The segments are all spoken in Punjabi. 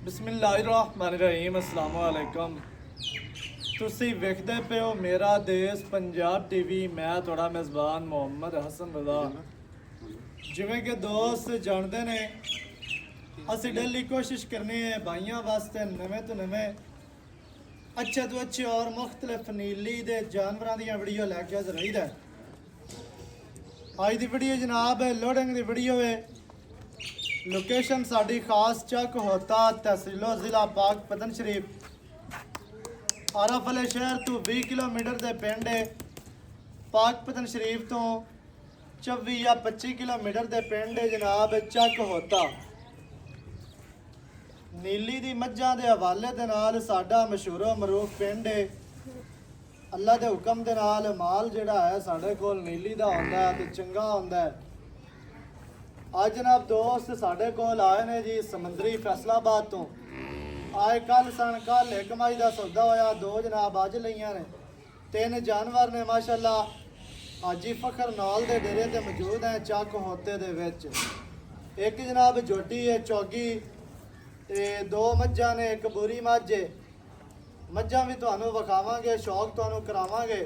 ਬਿਸਮਿਲ੍ਲਾਹਿਰਰਹਿਮਾਨਿਰਰਹੀਮ अस्सलाम वालेकुम। ਤੁਸੀਂ ਵੇਖਦੇ ਪਏ ਹੋ ਮੇਰਾ ਦੇਸ਼ ਪੰਜਾਬ ਟੀਵੀ। ਮੈਂ ਤੁਹਾਡਾ ਮੇਜ਼ਬਾਨ ਮੁਹੰਮਦ ਹਸਨ ਰਜ਼ਾ। ਜਿਵੇਂ ਕਿ ਦੋਸਤ ਜਾਣਦੇ ਨੇ, ਅਸੀਂ ਡੇਲੀ ਕੋਸ਼ਿਸ਼ ਕਰਨੀ ਹੈ ਭਾਈਆਂ ਵਾਸਤੇ ਨਵੇਂ ਤੋਂ ਨਵੇਂ अच्छे तो अच्छे और मुख्तलिफ नीली दे जानवरों दी वीडियो लैके हाजिर रहीदा। अज दी वीडियो जनाब लोडिंग दी वीडियो है। लोकेशन साडी खास चक होता तहसीलो जिला पाकपतन शरीफ आरफ अले शहर तो 20 किलोमीटर दे पिंड है। पाकपतन शरीफ तो 24 या 25 किलोमीटर दे पिंड है जनाब चक होता। नीली दी मज्जां दे हवाले दे नाल साडा मशहूरो मरूफ पिंड है। अल्लाह दे हुक्म दे नाल माल जिहड़ा है साडे कोल नीली दा हुंदा है ते चंगा हुंदा है। अज जनाब दोस्त साडे कोल आए ने जी समंदरी फैसलाबाद तो। आए कल सन, कल एक मई दा सौदा होया, दो जनाब अज लईआं ने। तीन जानवर ने माशाअल्लाह हाजी फखर नाल दे डेरे ते मौजूद है चक होते दे विच। एक जनाब जोटी है चौगी ते दो मज्जां ने, एक बुरी मज्झ है। मज्जां भी तुहानू विखावांगे, शौक तुहानू करावांगे।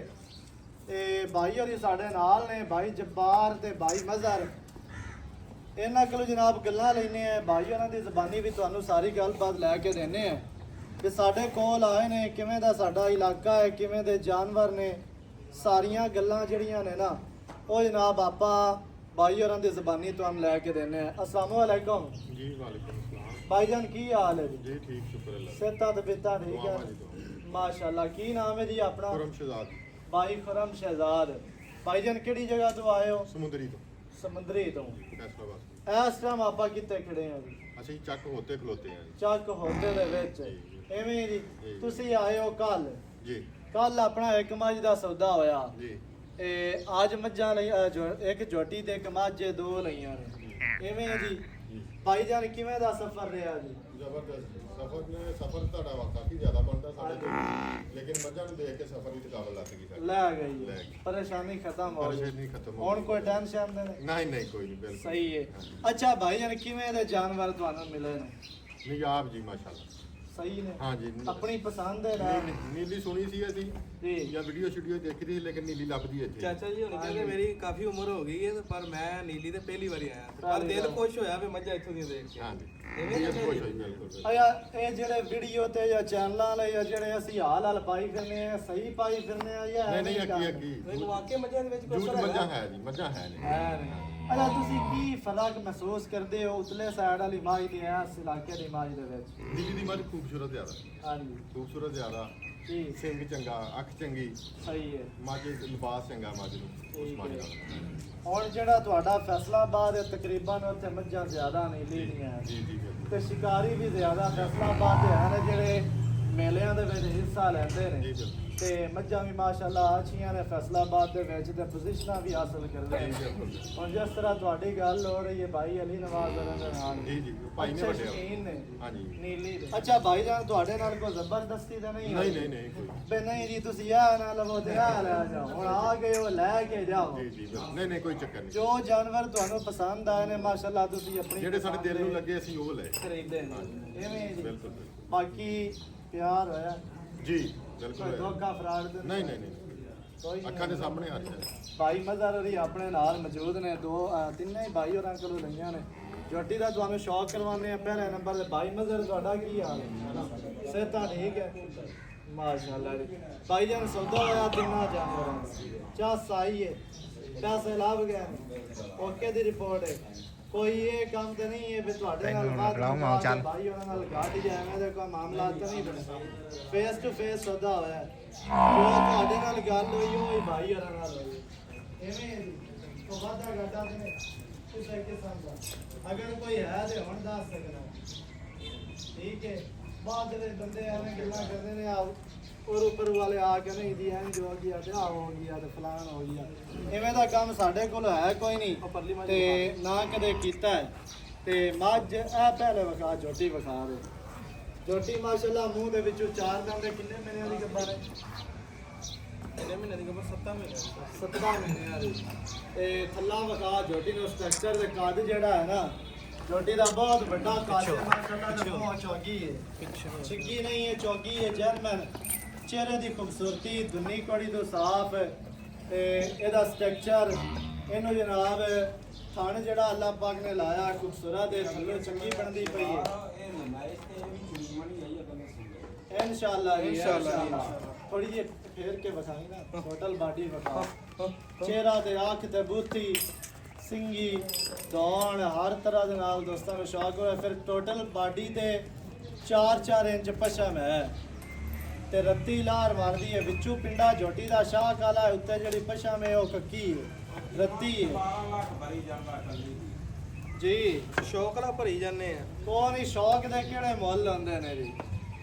ते भाई होरी साडे नाल ने, भाई जब्बार ते भाई मजहर। इन्हां कोलों जनाब गल्लां लैने हैं, भाई होरां दी ज़बानी भी तुहानू सारी गलबात लैके देने हैं कि साडे कोल आए ने, किवें दा साडा इलाका है, किवें दे जानवर ने। सारियां गल्लां जिहड़ियां ने ना ओह जनाब आपां भाई होरां दी ज़बानी तुहानू लैके देने हैं। अस्सलाम वालेकुम जी। वालेकुम सलाम भाईजान, की हाल है जी? ठीक, शुक्र अल्लाह। सेहतां तबीयतां ठीक है माशाअल्लाह। की नाम है जी अपना? खुरम शहजाद। भाई खुरम शहजाद। भाईजान किहड़ी जगह तो आए हो? समुंदरी तो समंदरी तो। फैसलाबाद। इस टाइम आपां कित्थे खड़े हैं जी? ਅਸੀਂ ਚੱਕ ਹੋਤੇ ਖਲੋਤੇ ਹਾਂ ਚੱਕ ਹੋਦੇ ਦੇ ਵਿੱਚ। ਜੀ। ਐਵੇਂ ਜੀ ਤੁਸੀਂ ਆਏ ਹੋ ਕੱਲ। ਜੀ ਕੱਲ ਆਪਣਾ ਇੱਕ ਮੱਝ ਦਾ ਸੌਦਾ ਹੋਇਆ। ਜੀ ਇਹ ਅੱਜ ਮੱਝਾਂ ਲਈ ਇੱਕ ਝੋਟੀ ਤੇ ਇੱਕ ਮੱਝ ਦੋ ਲਈਆਂ ਨੇ। ਐਵੇਂ ਜੀ ਭਾਈਜਾਨ ਕਿਵੇਂ ਦਾ ਸਫ਼ਰ ਰਿਹਾ ਜੀ? ਜ਼ਬਰਦਸਤ ਸਫ਼ਰ ਤੁਹਾਡਾ ਕਾਫੀ ਜ਼ਿਆਦਾ ਬਣਦਾ ਸਾਡੇ ਤੋਂ, ਲੇਕਿਨ ਮੱਝਾਂ ਨੂੰ ਦੇਖ ਕੇ ਸਫ਼ਰ ਦੀ ਥਕਾਵਟ ਲੱਗ ਗਈ ਸਾਡੀ। ਲੈ ਗਈ ਪਰੇਸ਼ਾਨੀ ਖਤਮ ਹੋ ਗਈ। ਪਰੇਸ਼ਾਨੀ ਖਤਮ ਹੋ ਹੁਣ ਗਈ। ਕੋਈ ਟੈਨਸ਼ਨ ਨਹੀਂ? ਨਹੀਂ ਨਹੀਂ ਕੋਈ ਨਹੀਂ, ਬਿਲਕੁਲ ਸਹੀ ਹੈ। ਅੱਛਾ ਭਾਈਜਾਨ ਕਿਵੇਂ ਦੇ ਜਾਨਵਰ ਤੁਹਾਨੂੰ ਮਿਲੇ ਨੇ? ਨਿਜਾਬ ਜੀ ਮਾਸ਼ਾਅੱਲਾ ਸਹੀ ਨੇ? ਹਾਂ ਜੀ। ਆਪਣੀ ਪਸੰਦ ਹੈ ਨਾ? ਨੀਲੀ ਸੁਣੀ ਸੀ ਅਸੀਂ ਜੀ ਜਾਂ ਵੀਡੀਓ ਸ਼ੂਡੀਓ ਦੇਖੀ ਸੀ, ਲੇਕਿਨ ਨੀਲੀ ਲੱਭਦੀ ਇੱਥੇ। ਚਾਚਾ ਜੀ ਹੁਣ ਕਹਿੰਦੇ ਮੇਰੀ ਕਾਫੀ ਉਮਰ ਹੋ ਗਈ ਹੈ ਪਰ ਮੈਂ ਨੀਲੀ ਤੇ ਪਹਿਲੀ ਵਾਰੀ ਆਇਆ, ਪਰ ਦਿਲ ਖੁਸ਼ ਹੋਇਆ ਵੀ ਮੱਝਾਂ ਇੱਥੋਂ ਦੀਆਂ ਦੇਖ ਕੇ। ਹਾਂ ਜੀ ਇਵੇਂ ਇਹ ਕਹਿੰਦੇ ਖੁਸ਼ ਜੀ। ਹੋਈ ਬਿਲਕੁਲ। ਆਇਆ ਇਹ ਜਿਹੜੇ ਵੀਡੀਓ ਤੇ ਜਾਂ ਚੈਨਲਾਂ ਲਈ ਜਾਂ ਜਿਹੜੇ ਅਸੀਂ ਹਾਲ ਪਾਈ ਫਿਰਨੇ ਆ, ਸਹੀ ਪਾਈ ਫਿਰਨੇ ਆ ਜਾਂ ਨਹੀਂ ਨਹੀਂ ਐਵੇਂ ਹੀ ਅੱਗੀ ਮੈਨੂੰ ਵਾਕਿਆ ਮੱਝਾਂ ਦੇ ਵਿੱਚ ਜੂਠ ਕੁਛ ਮੱਝਾਂ ਹੈ ਜੀ, ਮੱਝਾਂ ਹੈ ਨੇ। ਹੈ ਨੇ। ਅੱਛਾ ਤੁਸੀਂ ਕੀ ਫਰਕ ਮਹਿਸੂਸ ਕਰਦੇ ਹੋ ਉਤਲੇ ਸਾਈਡ ਵਾਲੀ ਮਾਝ ਦੀ ਇਸ ਇਲਾਕੇ ਦੀ ਮਾਝ ਦੇ ਵਿੱਚ? ਨੀਲੀ ਦੀ ਮੱਝ ਖੂਬਸੂਰਤ ਜ਼ਿਆਦਾ, ਹਾਂਜੀ ਖੂਬਸੂਰਤ ਜ਼ਿਆਦਾ, ਜੀ ਸਿੰਘ ਚੰਗਾ, ਅੱਖ ਚੰਗੀ, ਸਹੀ ਹੈ। ਮੱਝ ਲਿਬਾਸ ਚੰਗਾ ਮੱਝ ਨੂੰ ਉਸ ਠੀਕ ਮੱਝ ਹੈ। ਨਾਲ। ਹੁਣ ਜਿਹੜਾ ਤੁਹਾਡਾ ਫੈਸਲਾਬਾਦ ਹੈ ਤਕਰੀਬਨ ਉੱਥੇ ਮੱਝਾਂ ਜ਼ਿਆਦਾ ਨੀਲੀ ਦੀਆਂ ਹੈ ਜੀ ਜੀ ਬਿਲਕੁਲ। ਤੇ ਸ਼ਿਕਾਰੀ ਵੀ ਜ਼ਿਆਦਾ ਫੈਸਲਾਬਾਦ ਦੇ ਹਨ ਜਿਹੜੇ ਮੇਲਿਆਂ ਦੇ ਵਿੱਚ ਹਿੱਸਾ ਲੈਂਦੇ ਜੀ ਨੇ। ਬਿਲਕੁਲ ਤੇ ਮੱਝਾਂ ਵੀ ਮਾਸ਼ਾਅੱਲਾ ਅੱਛੀਆਂ ਨੇ ਫੈਸਲਾਬਾਦ ਦੇ ਵਿੱਚ ਤੇ ਪੋਜੀਸ਼ਨਾਂ ਵੀ ਹਾਸਲ ਕਰਦੇ ਜੀ ਨੇ। ਬਿਲਕੁਲ। ਹੁਣ ਜਿਸ ਤਰ੍ਹਾਂ ਤੁਹਾਡੀ ਗੱਲ ਹੋ ਰਹੀ ਹੈ ਭਾਈ ਅਲੀ ਨਵਾਜ਼ ਹੋਰਾਂ ਦੇ ਨਾਲ, ਜੀ ਜੀ ਭਾਈ ਨੇ ਅੱਛੇ ਵੱਡਿਆ। ਸ਼ੌਕੀਨ ਨੇ ਹਾਂਜੀ ਨੀਲੀ ਦੇ। ਅੱਛਾ ਭਾਈ ਜਾਨ ਤੁਹਾਡੇ ਨਾਲ ਕੋਈ ਜ਼ਬਰਦਸਤੀ ਤਾਂ ਨਹੀਂ ਨਹੀਂ ਹੋਈ? ਨਹੀਂ ਨਹੀਂ ਕੋਈ। ਬੇ ਨਹੀਂ ਜੀ ਤੁਸੀਂ ਆ ਨਾ ਲਵੋ ਤੇ ਆ ਲੈ ਜਾਓ, ਹੁਣ ਆ ਗਏ ਹੋ ਲੈ ਕੇ ਜਾਓ। ਜੀ ਜੀ ਬਿਲਕੁਲ। ਨਹੀਂ ਨਹੀਂ ਕੋਈ ਚੱਕਰ ਨਹੀਂ। ਜੋ ਜਾਨਵਰ ਤੁਹਾਨੂੰ ਪਸੰਦ ਆਏ ਨੇ ਮਾਸ਼ਾਅੱਲਾ ਤੁਸੀਂ ਆਪਣੀ ਜਿਹੜੇ ਸਾਡੇ ਪਸੰਦ ਦਿਲ ਨੂੰ ਦੇ ਲੱਗੇ ਅਸੀਂ ਉਹ ਲੈ। ਖਰੀਦੇ ਨੇ। ਹਾਂਜੀ। ਐਵੇਂ ਜੀ ਬਿਲਕੁਲ ਬਿਲਕੁਲ। ਬਾਕੀ ਪਿਆਰ ਹੋਇਆ? ਜੀ ਕੋਈ ਬਿਲਕੁਲ। ਧੋਖਾ ਫਰਾਡ ਤੇ ਨਹੀਂ ਨਹੀਂ ਨਹੀਂ ਕੋਈ ਨਹੀਂ। ਅੱਖਾਂ ਦੇ ਸਾਹਮਣੇ ਹੱਥ ਹੈ। ਭਾਈ ਮਜ਼ਹਰ ਵੀ ਆਪਣੇ ਨਾਲ ਮੌਜੂਦ ਨੇ। ਤਿੰਨੇ ਹੀ ਭਾਈ ਹੋਰਾਂ ਕੋਲੋਂ ਲਈਆਂ ਨੇ। ਜੋਟੀ ਦਾ ਤੁਹਾਨੂੰ ਸ਼ੌਕ ਕਰਵਾਉਂਦੇ ਆ ਪਹਿਲੇ ਨੰਬਰ ਤੇ। ਭਾਈ ਮਜ਼ਹਰ ਤੁਹਾਡਾ ਕੀ ਹਾਲ ਹੈ? ਸਿਹਤਾਂ ਠੀਕ ਹੈ ਮਾਸ਼ਾਅੱਲਾ ਜੀ। ਭਾਈ ਜਾਨ ਸੌਦਾ ਹੋਇਆ ਤਿੰਨਾਂ ਜਾਨਵਰਾਂ ਦਾ, ਚਾਹ ਸਾਈ ਹੈ, ਪੈਸੇ ਲੱਭ ਗਏ, ਓਕੇ ਦੀ ਰਿਪੋਰਟ ਹੈ। ਕੋਈ ਇਹ ਕੰਮ ਤੇ ਨਹੀਂ ਹੈ ਵੀ ਤੁਹਾਡੇ ਨਾਲ ਬਾਤ ਭਾਈ ਉਹਨਾਂ ਨਾਲ ਗੱਡ ਜਾਵੇਂ ਦਾ ਕੋਈ ਮਾਮਲਾ ਤਾਂ ਨਹੀਂ ਬਣਦਾ। ਫੇਸ ਟੂ ਫੇਸ ਸੌਦਾ ਹੋਇਆ ਹੈ। ਜੋ ਤੁਹਾਡੇ ਨਾਲ ਗੱਲ ਹੋਈ ਉਹ ਹੀ ਭਾਈ ਹੋਰਾਂ ਨਾਲ ਹੋਈ। ਐਵੇਂ ਹੈ ਜੀ। ਉਹ ਵਾਦਾ ਘਾਟਾ ਤੇ ਕਿਸੇ ਕਿਸਮ ਦਾ ਅਗਰ ਕੋਈ ਹੈ ਤੇ ਹੁਣ ਦੱਸ ਸਕਦਾ। ਠੀਕ ਹੈ। ਬਾਅਦ ਦੇ ਬੰਦੇ ਐਵੇਂ ਗੱਲਾਂ ਕਰਦੇ ਨੇ ਆ ਔਰ ਉੱਪਰ ਵਾਲੇ ਆ ਕੇ ਨਹੀਂ ਜੀ ਇੰਜ ਹੋ ਗਿਆ ਤੇ ਆ ਹੋ ਗਿਆ ਤੇ ਫਲਾਣ ਹੋ ਗਿਆ। ਐਵੇਂ ਦਾ ਕੰਮ ਸਾਡੇ ਕੋਲ ਹੈ ਕੋਈ ਨਹੀਂ ਤੇ ਨਾ ਕਦੇ ਕੀਤਾ ਹੈ। ਤੇ ਮੱਝ ਇਹ ਪਹਿਲੇ ਵਿਖਾ ਝੋਟੀ ਵਿਖਾ ਦੇ। ਝੋਟੀ ਮਾਸ਼ਾਅੱਲਾ ਮੂੰਹ ਦੇ ਵਿੱਚੋਂ ਚਾਰ ਦੰਦ। ਕਿੰਨੇ ਮਹੀਨਿਆਂ ਦੀ ਗੱਭਣ ਹੈ? ਇਹਨੇ ਮਹੀਨੇ ਦੀ ਖਬਰ 7 ਮਹੀਨੇ 17 ਮਹੀਨਿਆਂ ਦੀ। ਤੇ ਥੱਲਾ ਵਿਖਾ ਝੋਟੀ ਨੂੰ ਸਟਰਕਚਰ ਦੇ ਕੱਦ ਜਿਹੜਾ ਹੈ ਨਾ ਝੋਟੀ ਦਾ ਬਹੁਤ ਵੱਡਾ ਕਾਸੇ ਮਾਸ਼ਾਅੱਲਾ ਦਾ ਬਹੁਤ ਚੌਗੀ ਹੈ ਛਿੱਗੀ ਨਹੀਂ ਹੈ ਚੌਗੀ ਹੈ ਜਰਮਨ ਚਿਹਰੇ ਦੀ ਖੂਬਸੂਰਤੀ ਦੁਨੀ ਕੋੜੀ ਤੋਂ ਸਾਫ਼ ਤੇ ਇਹਦਾ ਸਟਰਕਚਰ ਇਹਨੂੰ ਜਨਾਬ ਥਣ ਜਿਹੜਾ ਅੱਲਾਹ ਪਾਕ ਨੇ ਲਾਇਆ ਖੂਬਸੂਰਤ ਦੇ ਥੱਲੇ ਚੰਗੀ ਬਣਦੀ ਪਈ ਹੈ इंशाल्लाह थोड़ी जी फेर के बताई ना टोटल बॉडी बता चेहरा ते आंख ते बूथी सिंगी दौड़ हर तरह दे नाल दोस्तों ਨੂੰ ਸ਼ੌਕ ਹੋਇਆ ਫਿਰ ਟੋਟਲ ਬਾਡੀ ਤੇ 4-4 ਇੰਚ ਪਸ਼ਮ ਹੈ ਤੇ ਰੱਤੀ ਲਾਰ ਮਾਰਦੀ ਹੈ ਵਿੱਚੋਂ ਪਿੰਡਾ ਝੋਟੀ ਦਾ ਸ਼ਾਹ ਕਾਲਾ ਉੱਤੇ ਜਿਹੜੀ ਪਸ਼ਮ ਹੈ ਉਹ ਕੱਕੀ ਹੈ ਰੱਤੀ ਹੈ ਜੀ ਸ਼ੌਕ ਨਾਲ ਭਰੀ ਜਾਂਦੇ ਆ ਕੋਈ ਨਹੀਂ ਸ਼ੌਕ ਦੇ ਕਿਹੜੇ ਮੁੱਲ ਹੁੰਦੇ ਨੇ ਜੀ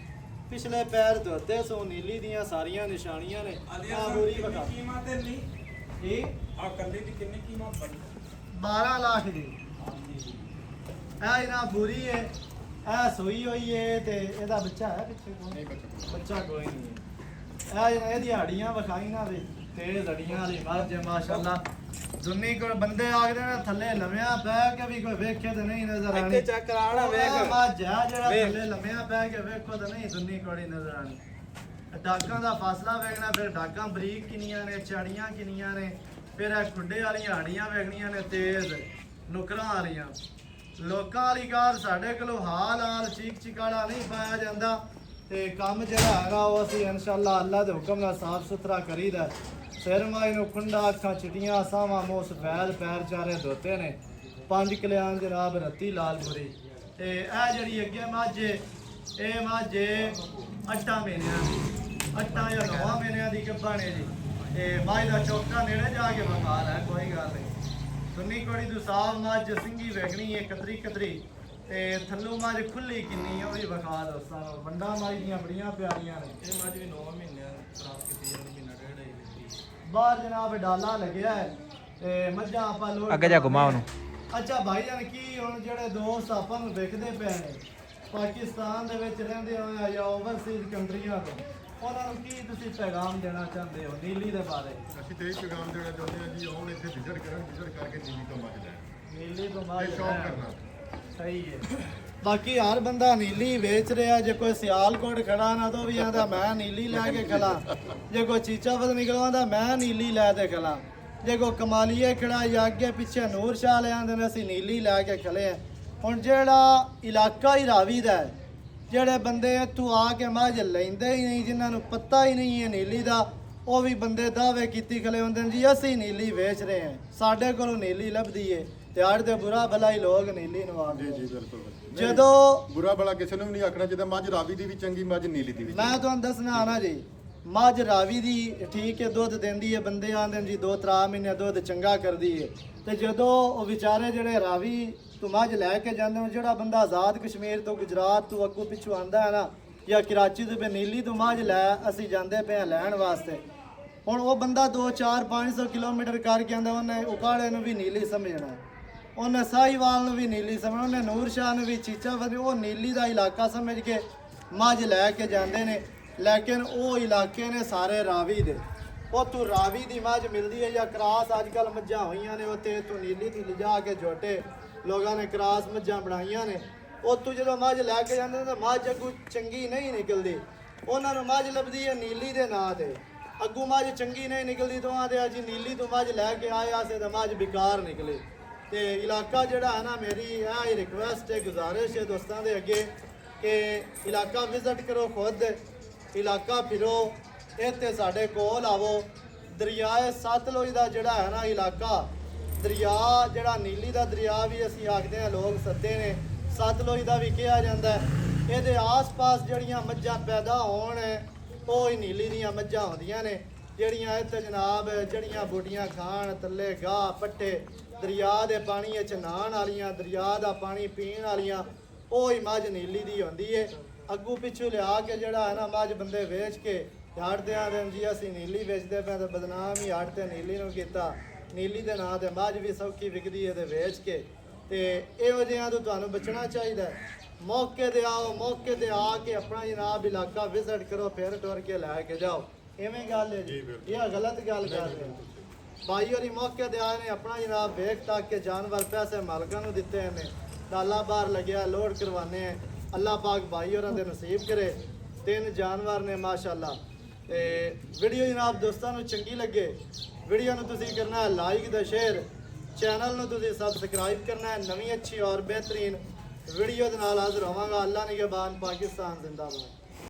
ਪਿਛਲੇ ਪੈਰ ਧੋਤੇ ਸੋ ਨੀਲੀ ਦੀਆਂ ਸਾਰੀਆਂ ਨਿਸ਼ਾਨੀਆਂ ਨੇ ਆ ਬੂਰੀ ਬਤਾ ਕੀਮਤ ਨਹੀਂ ਇਹ ਆ ਕੱਲੀ ਦੀ ਕਿੰਨੀ ਕੀਮਤ ਬਣੀ 12 ਲੱਖ ਦੀ ਇਹ ਇਹਨਾਂ ਬੂਰੀ ਹੈ ਇਹ ਸੋਈ ਹੋਈ ਹੈ ਤੇ ਇਹਦਾ ਬੱਚਾ ਹੈ ਪਿੱਛੇ ਕੋਈ ਨਹੀਂ ਬੱਚਾ ਬੱਚਾ ਕੋਈ ਨਹੀਂ ਇਹ ਇਹਦੀ ਹੱਡੀਆਂ ਵਿਖਾਈ ਨਾ ਵੇ ਤੇਜ਼ ਹੱਡੀਆਂ ਵਾਲੀ ਮੱਝ ਮਾਸ਼ਾਅੱਲਾ ਦੁਨੀ ਕੋਲ ਬੰਦੇ ਆਖਦੇ ਨੇ ਥੱਲੇ ਲੰਮਿਆ ਪੈ ਕੇ ਵੀ ਕੋਈ ਵੇਖੇ ਤੇ ਨਹੀਂ ਨਜ਼ਰ ਆਣੀ ਇੱਥੇ ਚੈੱਕ ਕਰਾਣਾ ਵੇਖ ਮੱਝ ਆ ਜਿਹੜਾ ਵੇਖ। ਥੱਲੇ ਲੰਮਿਆ ਪੈ ਕੇ ਵੇਖੋ ਤੇ ਨਹੀਂ ਦੁਨੀ ਕੋੜੀ ਨਜ਼ਰ ਆਣੀ ਡਾਕਾਂ ਦਾ ਫਾਸਲਾ ਵੇਖਣਾ ਫਿਰ ਡਾਕਾਂ ਬਰੀਕ ਕਿੰਨੀਆਂ ਨੇ ਚੜੀਆਂ ਕਿੰਨੀਆਂ ਨੇ ਫਿਰ ਇਹ ਖੁੱਡੇ ਵਾਲੀਆਂ ਹੱਡੀਆਂ ਵੇਖਣੀਆਂ ਨੇ ਤੇਜ਼ ਨੁਕਰਾਂ ਵਾਲੀਆਂ ਲੋਕਾਂ ਵਾਲੀ ਗੱਲ ਸਾਡੇ ਕੋਲੋਂ ਹਾਲ ਚੀਕ ਚਿਕਾੜਾ ਨਹੀਂ ਪਾਇਆ ਜਾਂਦਾ ਤੇ ਕੰਮ ਜਿਹੜਾ ਹੈਗਾ ਉਹ ਅਸੀਂ ਇਨਸ਼ਾਅੱਲਾ ਅੱਲਾ ਦੇ ਹੁਕਮ ਨਾਲ ਸਾਫ ਸੁਥਰਾ ਕਰੀਦਾ ਸਿਰ ਮਾਈ ਨੂੰ ਖੁੰਡਾ ਅੱਖਾਂ ਚਿਟੀਆਂ ਸਾਵਾਂ ਮੂੰਹ ਸਫੈਦ ਪੈਰ ਚਾਰੇ ਧੋਤੇ ਨੇ 5 ਕਿਲਿਆਂ ਜਨਾਬ ਰੱਤੀ ਲਾਲਪੁਰੀ ਤੇ ਇਹ ਜਿਹੜੀ ਅੱਗੇ ਮਾਝੇ ਇਹ ਮਾਝੇ 8 ਮਹੀਨਿਆਂ ਦੀ 8 ਜਾਂ 9 ਮਹੀਨਿਆਂ ਦੀ ਗੱਭਾ ਨੇ ਜੀ ਤੇ ਮਾਝ ਦਾ ਚੌਕਾ ਨੇੜੇ ਜਾ ਕੇ ਵਖਾਲ ਹੈ ਕੋਈ ਗੱਲ ਨਹੀਂ ਸੁੰਨੀ ਕੋੜੀ ਤੋਂ ਸਾਫ ਮੱਝ ਸਿੰਗੀ ਵੇਖਣੀ ਹੈ ਕਤਰੀ ਕਤਰੀ ਤੇ ਥੱਲੋਂ ਮੱਝ ਖੁੱਲੀ ਕਿੰਨੀ ਹੈ ਉਹ ਵੀ ਵਿਖਾ ਦੋ ਸਾਨੂੰ ਵੰਡਾ ਮਾਈ ਦੀਆਂ ਬੜੀਆਂ ਪਿਆਰੀਆਂ ਨੇ ਇਹ ਮੱਝ ਵੀ 9 ਮਹੀਨਿਆਂ ਪ੍ਰਾਪਤ ਕੀਤੀ ਜਾਂਦੀ ਮਹੀਨਾ ਡੇਢ ਆਈ ਦਿੱਤੀ ਬਾਹਰ ਜਨਾਬ ਡਾਲਾ ਲੱਗਿਆ ਹੈ ਤੇ ਮੱਝਾਂ ਆਪਾਂ ਲੋਡ ਅੱਗੇ ਜਾ ਘੁਮਾ ਉਹਨੂੰ ਅੱਛਾ ਭਾਈ ਜਾਨ ਕੀ ਹੁਣ ਜਿਹੜੇ ਦੋਸਤ ਆਪਾਂ ਨੂੰ ਵਿਕਦੇ ਪਏ ਨੇ ਪਾਕਿਸਤਾਨ ਦੇ ਵਿੱਚ ਰਹਿੰਦੇ ਹੋਏ ਜਾਂ ਓਵਰਸੀਜ਼ ਕੰਟਰੀਆਂ ਤੋਂ ਉਹਨਾਂ ਨੂੰ ਕੀ ਤੁਸੀਂ ਪੈਗਾਮ ਦੇਣਾ ਚਾਹੁੰਦੇ ਹੋ ਨੀਲੀ ਦੇ ਬਾਰੇ ਅਸੀਂ ਤੇ ਇਹ ਪੈਗਾਮ ਦੇਣਾ ਚਾਹੁੰਦੇ ਹਾਂ ਜੀ ਆਉਣ ਇੱਥੇ ਵਿਜ਼ਿਟ ਕਰਨ ਵਿਜ਼ਿਟ ਕਰਕੇ ਨੀਲੀ ਤੋਂ ਮੱਝ ਲੈਣ ਨੀਲੀ ਤੋਂ ਤੇ ਬਾਅਦ ਸ਼ੌਕ ਕਰਨਾ ਸਹੀ ਹੈ ਬਾਕੀ ਹਰ ਬੰਦਾ ਨੀਲੀ ਵੇਚ ਰਿਹਾ ਜੇ ਕੋਈ ਸਿਆਲਕੋਟ ਖੜਾ ਨਾ ਤਾਂ ਵੀ ਆਂਦਾ ਮੈਂ ਨੀਲੀ ਲੈ ਕੇ ਖਲਾ ਜੇ ਕੋਈ ਚੀਚਾਵਦ ਨਿਕਲਵਾਂਦਾ ਮੈਂ ਨੀਲੀ ਲੈ ਤੇ ਖਲਾ ਜੇ ਕੋਈ ਕਮਾਲੀਏ ਖੜਾ ਜਾਂ ਅੱਗੇ ਪਿੱਛੇ ਨੂਰ ਸ਼ਾਹ ਲੈ ਆਂਦੇ ਨੇ ਅਸੀਂ ਨੀਲੀ ਲੈ ਕੇ ਖਲੇ ਆ ਹੁਣ ਜਿਹੜਾ ਇਲਾਕਾ ਹੀ ਰਾਵੀ ਦਾ ਹੈ ਜਿਹੜੇ ਬੰਦੇ ਇੱਥੋਂ ਆ ਕੇ ਮੱਝ ਲੈਂਦੇ ਹੀ ਨਹੀਂ ਜਿਨ੍ਹਾਂ ਨੂੰ ਪਤਾ ਹੀ ਨਹੀਂ ਹੈ ਨੀਲੀ ਦਾ ਉਹ ਵੀ ਬੰਦੇ ਦਾਅਵੇ ਕੀਤੀ ਖਲੇ ਹੁੰਦੇ ਨੇ ਜੀ ਅਸੀਂ ਨੀਲੀ ਵੇਚ ਰਹੇ ਹਾਂ ਸਾਡੇ ਕੋਲੋਂ ਨੀਲੀ ਲੱਭਦੀ ਹੈ ਤੇ ਆੜ ਦੇ ਬੁਰਾ ਭਲਾ ਹੀ ਲੋਕ ਨੀਲੀ ਨਵਾਉਂਦੇ ਜੀ ਜੀ ਬਿਲਕੁਲ ਜਦੋਂ ਬੁਰਾ ਭਲਾ ਕਿਸੇ ਨੂੰ ਵੀ ਨਹੀਂ ਆਖਣਾ ਚਾਹੀਦਾ ਮੱਝ ਰਾਵੀ ਦੀ ਵੀ ਚੰਗੀ ਮੱਝ ਨੀਲੀ ਦੀ ਵੀ ਮੈਂ ਤੁਹਾਨੂੰ ਦੱਸਣਾ ਨਾ ਜੀ ਮੱਝ ਰਾਵੀ ਦੀ ਠੀਕ ਹੈ ਦੁੱਧ ਦਿੰਦੀ ਹੈ ਬੰਦੇ ਆਂਦੇ ਨੇ ਜੀ 2-3 ਮਹੀਨੇ ਦੁੱਧ ਚੰਗਾ ਕਰਦੀ ਹੈ ਤੇ ਜਦੋਂ ਉਹ ਵਿਚਾਰੇ ਜਿਹੜੇ ਰਾਵੀ ਤੋਂ ਮੱਝ ਲੈ ਕੇ ਜਾਂਦੇ ਨੇ ਜਿਹੜਾ ਬੰਦਾ ਆਜ਼ਾਦ ਕਸ਼ਮੀਰ ਤੋਂ ਗੁਜਰਾਤ ਤੋਂ ਅੱਗੋਂ ਪਿੱਛੋਂ ਆਂਦਾ ਹੈ ਨਾ ਜਾਂ ਕਰਾਚੀ ਤੋਂ ਨੀਲੀ ਤੋਂ ਮੱਝ ਲੈ ਅਸੀਂ ਜਾਂਦੇ ਪਏ ਲੈਣ ਵਾਸਤੇ ਹੁਣ ਉਹ ਬੰਦਾ 2-4-500 ਕਿਲੋਮੀਟਰ ਕਰਕੇ ਆਂਦਾ ਉਹਨੇ ਉਕਾੜੇ ਨੂੰ ਵੀ ਨੀਲੀ ਸਮਝਣਾ ਉਹਨੇ ਸਾਹੀਵਾਲ ਨੂੰ ਵੀ ਨੀਲੀ ਸਮਝਣਾ ਉਹਨੇ ਨੂਰ ਸ਼ਾਹ ਨੂੰ ਵੀ ਚੀਚਾ ਵਧ ਉਹ ਨੀਲੀ ਦਾ ਇਲਾਕਾ ਸਮਝ ਕੇ ਮੱਝ ਲੈ ਕੇ ਜਾਂਦੇ ਨੇ ਲੇਕਿਨ ਉਹ ਇਲਾਕੇ ਨੇ ਸਾਰੇ ਰਾਵੀ ਦੇ ਉੱਥੋਂ ਰਾਵੀ ਦੀ ਮੱਝ ਮਿਲਦੀ ਹੈ ਜਾਂ ਕਰਾਸ ਅੱਜ ਕੱਲ੍ਹ ਮੱਝਾਂ ਹੋਈਆਂ ਨੇ ਉੱਥੇ ਤੋਂ ਨੀਲੀ ਤੋਂ ਲਿਜਾ ਕੇ ਝੋਟੇ ਲੋਕਾਂ ਨੇ ਕਰਾਸ ਮੱਝਾਂ ਬਣਾਈਆਂ ਨੇ ਉੱਥੋਂ ਜਦੋਂ ਮੱਝ ਲੈ ਕੇ ਜਾਂਦੇ ਨੇ ਤਾਂ ਮੱਝ ਅੱਗੋਂ ਚੰਗੀ ਨਹੀਂ ਨਿਕਲਦੀ ਉਹਨਾਂ ਨੂੰ ਮੱਝ ਲੱਭਦੀ ਹੈ ਨੀਲੀ ਦੇ ਨਾਂ ਤੇ ਅੱਗੋਂ ਮੱਝ ਚੰਗੀ ਨਹੀਂ ਨਿਕਲਦੀ ਤੋਂ ਆਦੇ ਜੀ ਨੀਲੀ ਤੋਂ ਮੱਝ ਲੈ ਕੇ ਆਇਆ ਸੇ ਤਾਂ ਮੱਝ ਬੇਕਾਰ ਨਿਕਲੇ ਤੇ ਇਲਾਕਾ ਜਿਹੜਾ ਹੈ ਨਾ ਮੇਰੀ ਇਹ ਰਿਕਵੈਸਟ ਹੈ ਗੁਜ਼ਾਰਿਸ਼ ਹੈ ਦੋਸਤਾਂ ਦੇ ਅੱਗੇ ਕਿ ਇਲਾਕਾ ਵਿਜ਼ਿਟ ਕਰੋ ਖੁਦ ਇਲਾਕਾ ਫਿਰੋ ਇੱਥੇ ਸਾਡੇ ਕੋਲ ਆਵੋ ਦਰਿਆਏ ਸਤਲੁਜ ਦਾ ਜਿਹੜਾ ਹੈ ਨਾ ਇਲਾਕਾ ਦਰਿਆ ਜਿਹੜਾ ਨੀਲੀ ਦਾ ਦਰਿਆ ਵੀ ਅਸੀਂ ਆਖਦੇ ਹਾਂ ਲੋਕ ਸੱਦੇ ਨੇ ਸਤਲੁਜ ਦਾ ਵੀ ਕਿਹਾ ਜਾਂਦਾ ਇਹਦੇ ਆਸ-ਪਾਸ ਜਿਹੜੀਆਂ ਮੱਝਾਂ ਪੈਦਾ ਹੋਣ ਉਹ ਹੀ ਨੀਲੀ ਦੀਆਂ ਮੱਝਾਂ ਹੁੰਦੀਆਂ ਨੇ ਜਿਹੜੀਆਂ ਇੱਥੇ ਜਨਾਬ ਜਿਹੜੀਆਂ ਬੂਟੀਆਂ ਖਾਣ ਥੱਲੇ ਗਾਹ ਪੱਠੇ ਦਰਿਆ ਦੇ ਪਾਣੀ ਵਿੱਚ ਨਹਾਉਣ ਵਾਲੀਆਂ ਦਰਿਆ ਦਾ ਪਾਣੀ ਪੀਣ ਵਾਲੀਆਂ ਉਹ ਹੀ ਮੱਝ ਨੀਲੀ ਦੀ ਹੁੰਦੀ ਏ ਅੱਗੂ ਪਿੱਛੋਂ ਲਿਆ ਕੇ ਜਿਹੜਾ ਹੈ ਨਾ ਮੱਝ ਬੰਦੇ ਵੇਚ ਕੇ ਹੜਦੇ ਆਂਦੇ ਜੀ ਅਸੀਂ ਨੀਲੀ ਵੇਚਦੇ ਪਏ ਤਾਂ ਬਦਨਾਮ ਹੀ ਹੜ ਤੇ ਨੀਲੀ ਨੂੰ ਕੀਤਾ ਨੀਲੀ ਦੇ ਨਾਂ ਤੇ ਮੱਝ ਵੀ ਸੌਖੀ ਵਿਕਦੀ ਹੈ ਤੇ ਵੇਚ ਕੇ ਤੇ ਇਹੋ ਜਿਹਿਆਂ ਤੋਂ ਤੁਹਾਨੂੰ ਬਚਣਾ ਚਾਹੀਦਾ ਮੌਕੇ ਤੇ ਆਓ ਮੌਕੇ ਤੇ ਆ ਕੇ ਆਪਣਾ ਜਨਾਬ ਇਲਾਕਾ ਵਿਜ਼ਿਟ ਕਰੋ ਫਿਰ ਟੁਰ ਕੇ ਲੈ ਕੇ ਜਾਓ ਐਵੇਂ ਗੱਲ ਹੈ ਜੀ ਇਹ ਗਲਤ ਗੱਲ ਕਰ ਰਹੇ ਹੋ ਭਾਈ ਹੋਰੀ ਮੌਕੇ ਤੇ ਆਏ ਨੇ ਆਪਣਾ ਜਨਾਬ ਵੇਖ ਤੱਕ ਕੇ ਜਾਨਵਰ ਪੈਸੇ ਮਾਲਕਾਂ ਨੂੰ ਦਿੱਤੇ ਨੇ ਤਾਲਾ ਬਾਹਰ ਲੱਗਿਆ ਲੋਡ ਕਰਵਾਨੇ ਆ ਅੱਲਾਹ ਪਾਕ ਭਾਈ ਹੋਰਾਂ ਦੇ ਨਸੀਬ ਕਰੇ 3 ਜਾਨਵਰ ਨੇ ਮਾਸ਼ਾਅੱਲਾ ਤੇ ਵੀਡੀਓ ਜਨਾਬ ਦੋਸਤਾਂ ਨੂੰ ਚੰਗੀ ਲੱਗੇ ਵੀਡੀਓ ਨੂੰ ਤੁਸੀਂ ਕਰਨਾ ਹੈ ਲਾਈਕ ਤੇ ਸ਼ੇਅਰ ਚੈਨਲ ਨੂੰ ਤੁਸੀਂ ਸਬਸਕ੍ਰਾਈਬ ਕਰਨਾ ਹੈ ਨਵੀਂ ਅੱਛੀ ਔਰ ਬਿਹਤਰੀਨ ਵੀਡੀਓ ਦੇ ਨਾਲ ਹਾਜ਼ਰ ਹੋਵਾਂਗਾ ਅੱਲਾਹ ਨਿਗਹਿਬਾਨ ਪਾਕਿਸਤਾਨ ਜ਼ਿੰਦਾਬਾਦ